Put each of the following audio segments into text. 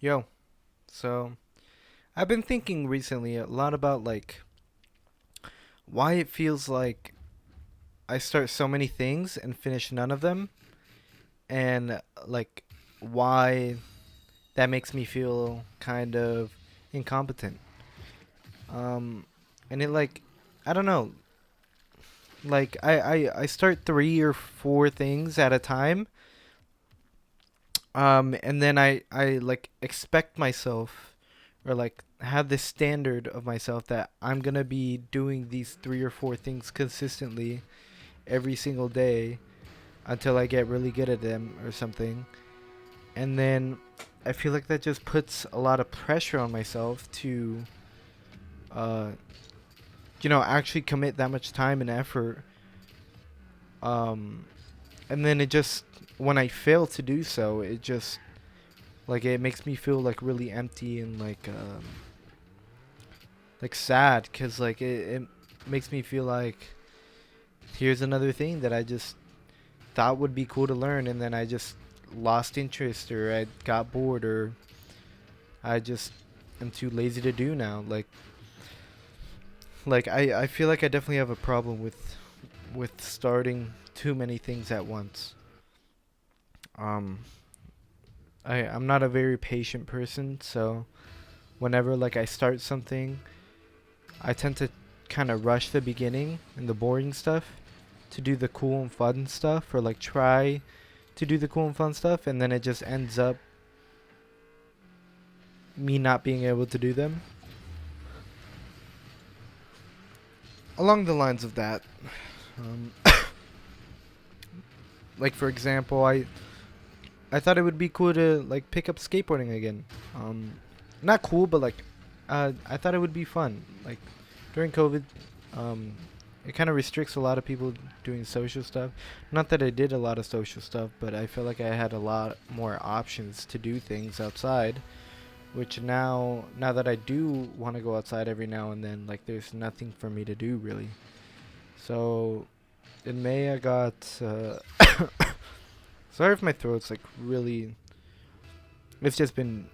Yo, so I've been thinking recently a lot about why it feels like I start so many things and finish none of them, and like why that makes me feel kind of incompetent. Um, and it I don't know, I start three or four things at a time, and then I expect myself or have this standard of myself that I'm gonna be doing these three or four things consistently every single day until I get really good at them or something. And then I feel like that just puts a lot of pressure on myself to uh actually commit that much time and effort. Um and then it just when I fail to do so, it just it makes me feel really empty and sad cuz it makes me feel like here's another thing that I just thought would be cool to learn, and then I just lost interest, or I got bored, or I just am too lazy to do now. I feel like I definitely have a problem with starting too many things at once. Um I'm not a very patient person, so whenever I start something, I tend to kind of rush the beginning and the boring stuff to do the cool and fun stuff, or try to do the cool and fun stuff, and then it just ends up me not being able to do them. Along the lines of that, um, for example, I thought it would be cool to pick up skateboarding again. Not cool, but I thought it would be fun. During COVID, um, it kind of restricts a lot of people doing social stuff. Not that I did a lot of social stuff, but I feel like I had a lot more options to do things outside. Which now that I do want to go outside every now and then, there's nothing for me to do really. So in May I got sorry if my throat's really, it's just been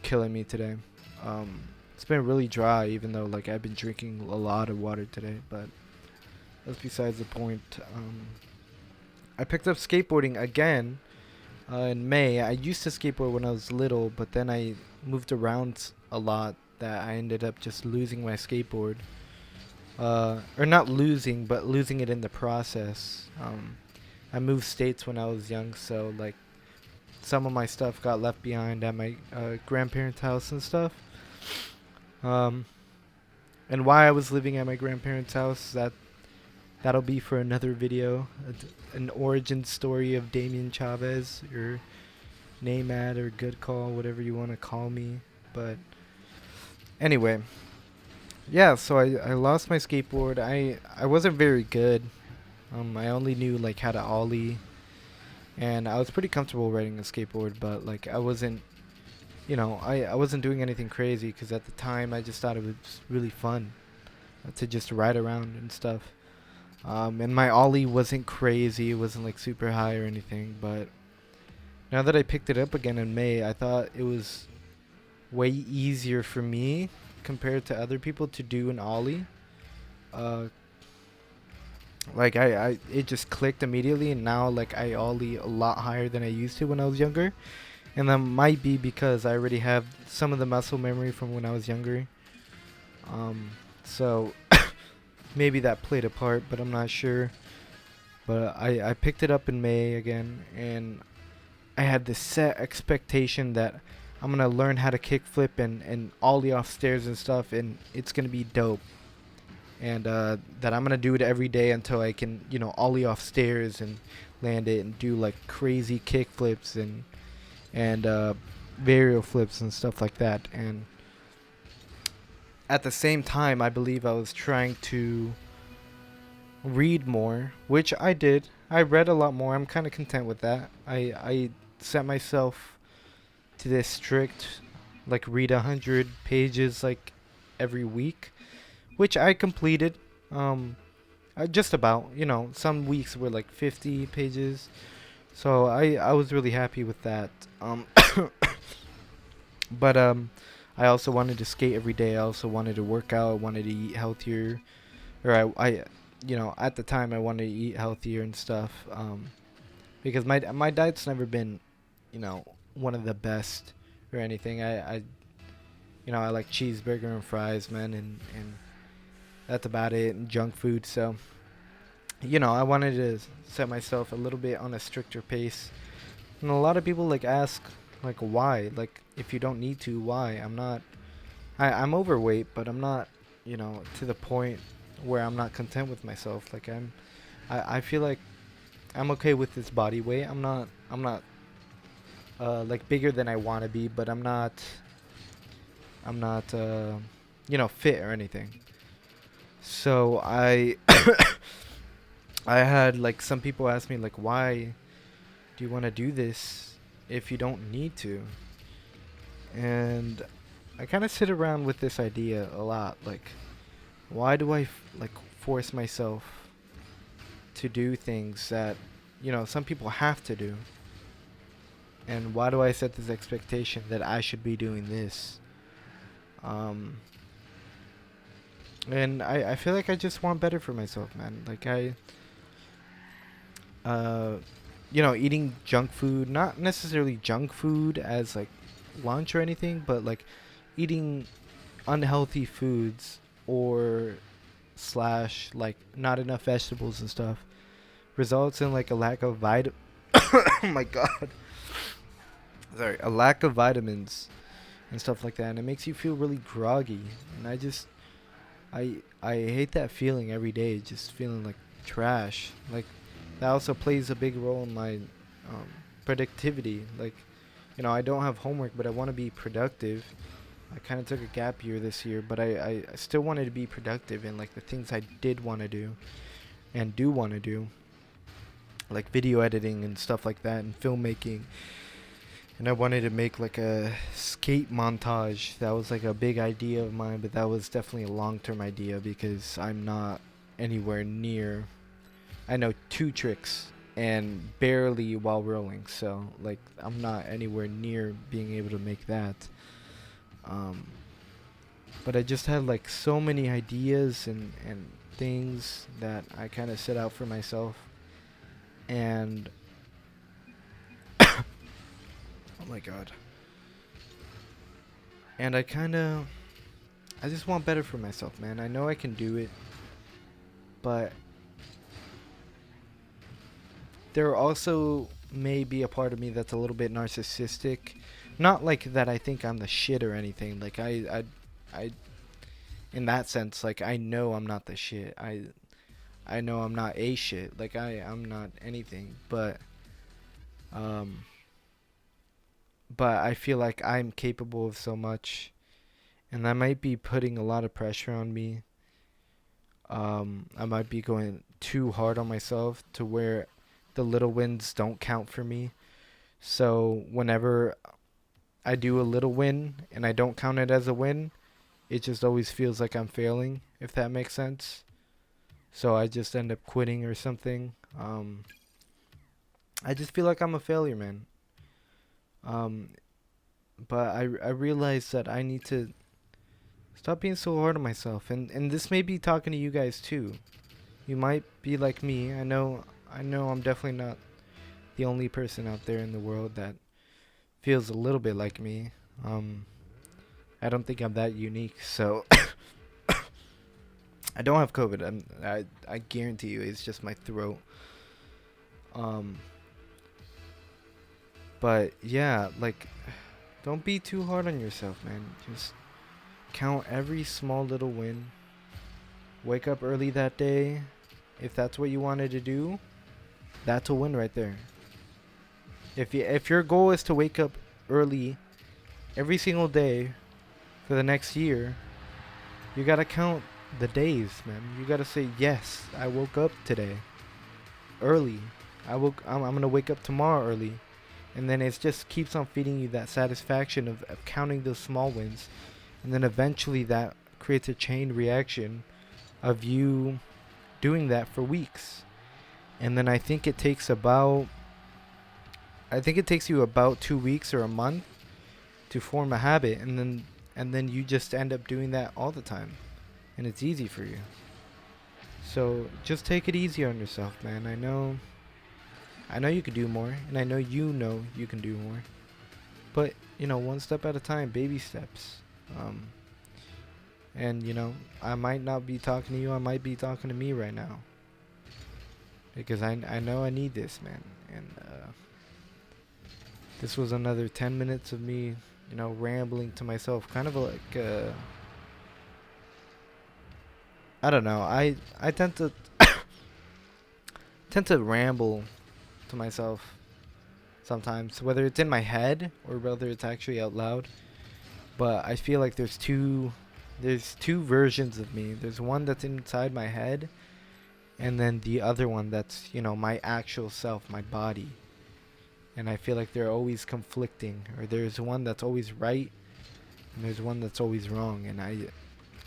killing me today. Um it's been really dry, even though I've been drinking a lot of water today, but that's besides the point. I picked up skateboarding again in May. I used to skateboard when I was little, but then I moved around a lot that I ended up just losing my skateboard. Or not losing, but losing it in the process. I moved states when I was young, so some of my stuff got left behind at my grandparents' house and stuff. Um, and why I was living at my grandparents' house, that'll be for another video. An origin story of Damien Chavez, or Naymad, or Good Call, whatever you want to call me. But anyway, yeah. So I lost my skateboard. I wasn't very good. I only knew how to ollie, and I was pretty comfortable riding a skateboard, but I wasn't. I wasn't doing anything crazy because at the time I just thought it was really fun to just ride around and stuff. And my ollie wasn't crazy. It wasn't super high or anything. But now that I picked it up again in May, I thought it was way easier for me compared to other people to do an ollie. Uh, it just clicked immediately, and now I ollie a lot higher than I used to when I was younger. And that might be because I already have some of the muscle memory from when I was younger. So maybe that played a part, but I'm not sure. But I picked it up in May again, and I had this set expectation that I'm gonna learn how to kickflip and ollie off stairs and stuff, and it's gonna be dope. And that I'm gonna do it every day until I can, ollie off stairs and land it and do crazy kickflips and varial flips and stuff like that. And at the same time, I believe I was trying to read more, which I did. I read a lot more. I'm kind of content with that. I set myself to this strict, read 100 pages every week, which I completed. Just about. Some weeks were 50 pages, so I was really happy with that. But I also wanted to skate every day. I also wanted to work out. I wanted to eat healthier, or at the time I wanted to eat healthier and stuff. Because my diet's never been, you know, one of the best or anything. I like cheeseburger and fries, man, and that's about it. And junk food. So I wanted to set myself a little bit on a stricter pace. And a lot of people like ask like why? Like if you don't need to, why? I'm overweight, but I'm not, to the point where I'm not content with myself. Like I feel like I'm okay with this body weight. I'm not like bigger than I want to be, but I'm not fit or anything. So I had like some people ask me like why do you want to do this if you don't need to? And I kind of sit around with this idea a lot. Like, why do I like force myself to do things that some people have to do? And why do I set this expectation that I should be doing this? Um, and I feel like I just want better for myself, man. Like uh, eating junk food, not necessarily junk food as like lunch or anything, but like eating unhealthy foods or slash like not enough vegetables and stuff results in like a lack of oh my god, sorry, a lack of vitamins and stuff like that, and it makes you feel really groggy. And I hate that feeling every day, just feeling like trash. Like that also plays a big role in my productivity. Like I don't have homework, but I want to be productive. I kind of took a gap year this year, but I still wanted to be productive in like the things I did want to do and do want to do, like video editing and stuff like that, and filmmaking. And I wanted to make like a skate montage. That was like a big idea of mine, but that was definitely a long-term idea because I'm not anywhere near. I know two tricks and barely while rolling, so like I'm not anywhere near being able to make that. Um, but I just had like so many ideas and things that I kind of set out for myself, and oh my god, and I just want better for myself, man. I know I can do it, but there also may be a part of me that's a little bit narcissistic. Not like that I think I'm the shit or anything. Like I in that sense, like I know I'm not the shit. I know I'm not a shit. Like I'm not anything. Um but I feel like I'm capable of so much, and that might be putting a lot of pressure on me. I might be going too hard on myself to where the little wins don't count for me. So whenever I do a little win and I don't count it as a win, it just always feels like I'm failing, if that makes sense. So I just end up quitting or something. I just feel like I'm a failure, man. Um, but I realize that I need to stop being so hard on myself, and this may be talking to you guys too. You might be like me. I know I'm definitely not the only person out there in the world that feels a little bit like me. Um, I don't think I'm that unique. So I don't have COVID. I guarantee you, it's just my throat. Um, but yeah, like, don't be too hard on yourself, man. Just count every small little win. Wake up early that day. If that's what you wanted to do, that's a win right there. If your goal is to wake up early every single day for the next year, you gotta count the days, man. You gotta say, yes, I woke up today early. I'm gonna wake up tomorrow early, and then it just keeps on feeding you that satisfaction of counting those small wins, and then eventually that creates a chain reaction of you doing that for weeks, and then I think it takes you about 2 weeks or a month to form a habit, and then you just end up doing that all the time, and it's easy for you. So just take it easy on yourself, man. I know you could do more, and I know you can do more. But one step at a time, baby steps. Um, and I might not be talking to you. I might be talking to me right now because I know I need this, man. And this was another 10 minutes of me, rambling to myself, kind of like I don't know. I tend to ramble to myself sometimes, whether it's in my head or whether it's actually out loud. But I feel like there's two versions of me. There's one that's inside my head, and then the other one that's my actual self, my body. And I feel like they're always conflicting, or there's one that's always right, and there's one that's always wrong, and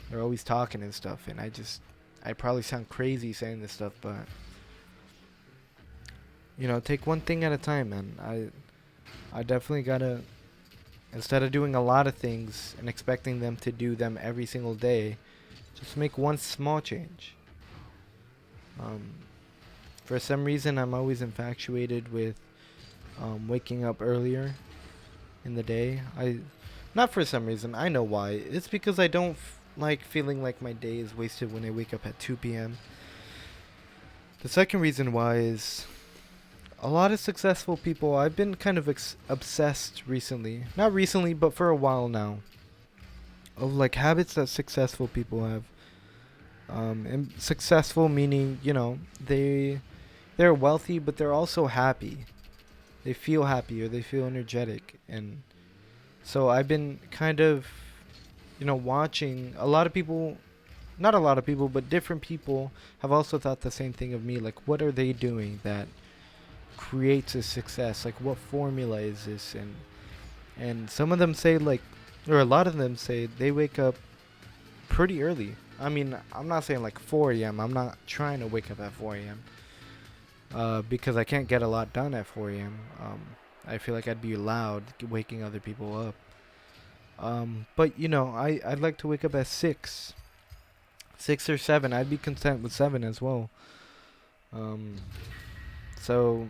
they're always talking and stuff, and I probably sound crazy saying this stuff, but take one thing at a time, man. I definitely gotta, instead of doing a lot of things and expecting them to do them every single day, just make one small change. Um, for some reason, I'm always infatuated with waking up earlier in the day. Not for some reason, I know why. It's because I don't like feeling like my day is wasted when I wake up at 2 p.m. The second reason why is a lot of successful people, I've been kind of obsessed recently. Not recently, but for a while now. Of like habits that successful people have. And successful meaning, they're wealthy, but they're also happy. They feel happy, or they feel energetic. And so I've been kind of, watching a lot of people, not a lot of people, but different people have also thought the same thing of me. Like, what are they doing that creates a success? Like, what formula is this? And some of them say, like, or a lot of them say they wake up pretty early. I mean, I'm not saying like 4 a.m. I'm not trying to wake up at 4 a.m. Because I can't get a lot done at 4 a.m. I feel like I'd be loud waking other people up. But I'd like to wake up at 6 or 7. I'd be content with 7 as well. So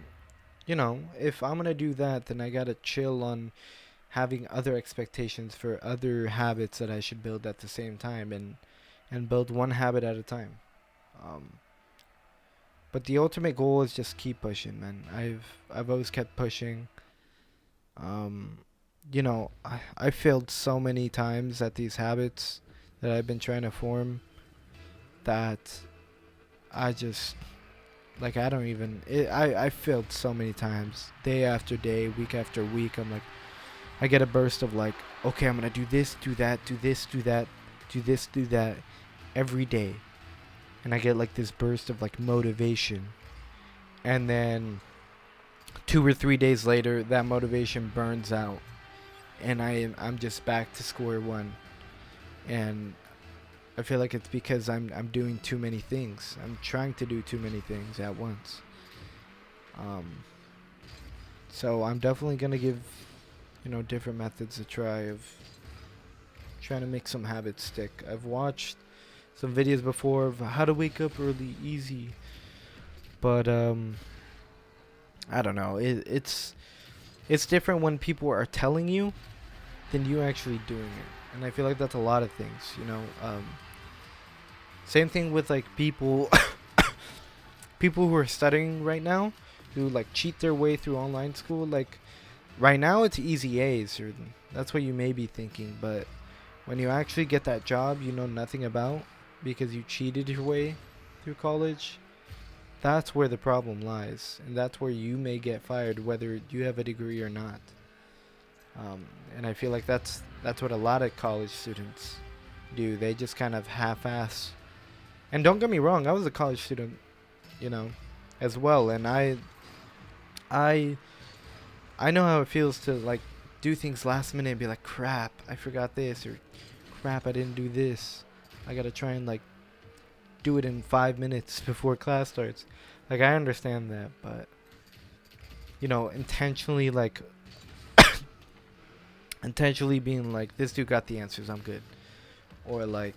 if I'm gonna do that, then I gotta chill on having other expectations for other habits that I should build at the same time, and build one habit at a time. But the ultimate goal is just keep pushing, man. I've always kept pushing. I failed so many times at these habits that I've been trying to form that I just I don't even I failed so many times, day after day, week after week. I'm like, I get a burst of like, okay, I'm gonna do this, do that, do this, do that, do this, do that every day. And I get like this burst of like motivation. And then 2 or 3 days later, that motivation burns out. And I'm just back to square one. And I feel like it's because I'm doing too many things. I'm trying to do too many things at once. So I'm definitely gonna give different methods a try of trying to make some habits stick. I've watched some videos before of how to wake up early easy, but I don't know. It's different when people are telling you than you actually doing it, and I feel like that's a lot of things. Same thing with like people people who are studying right now, who like cheat their way through online school. Like right now it's easy A's, or that's what you may be thinking, but when you actually get that job you know nothing about because you cheated your way through college, that's where the problem lies, and that's where you may get fired whether you have a degree or not. And I feel like that's what a lot of college students do. They just kind of half-ass. And don't get me wrong, I was a college student, as well, and I know how it feels to like do things last minute and be like, crap, I forgot this, or crap, I didn't do this. I gotta try and like do it in 5 minutes before class starts. Like, I understand that, but intentionally like intentionally being like, this dude got the answers, I'm good, or like,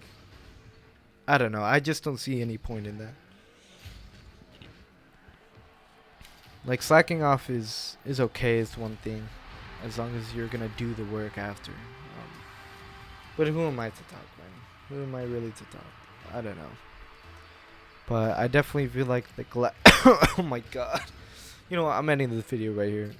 I don't know. I just don't see any point in that. Like slacking off is okay. It's one thing, as long as you're gonna do the work after. But who am I to talk, man? Who am I really to talk? I don't know. But I definitely feel like the oh my god. You know what? I'm ending this video right here.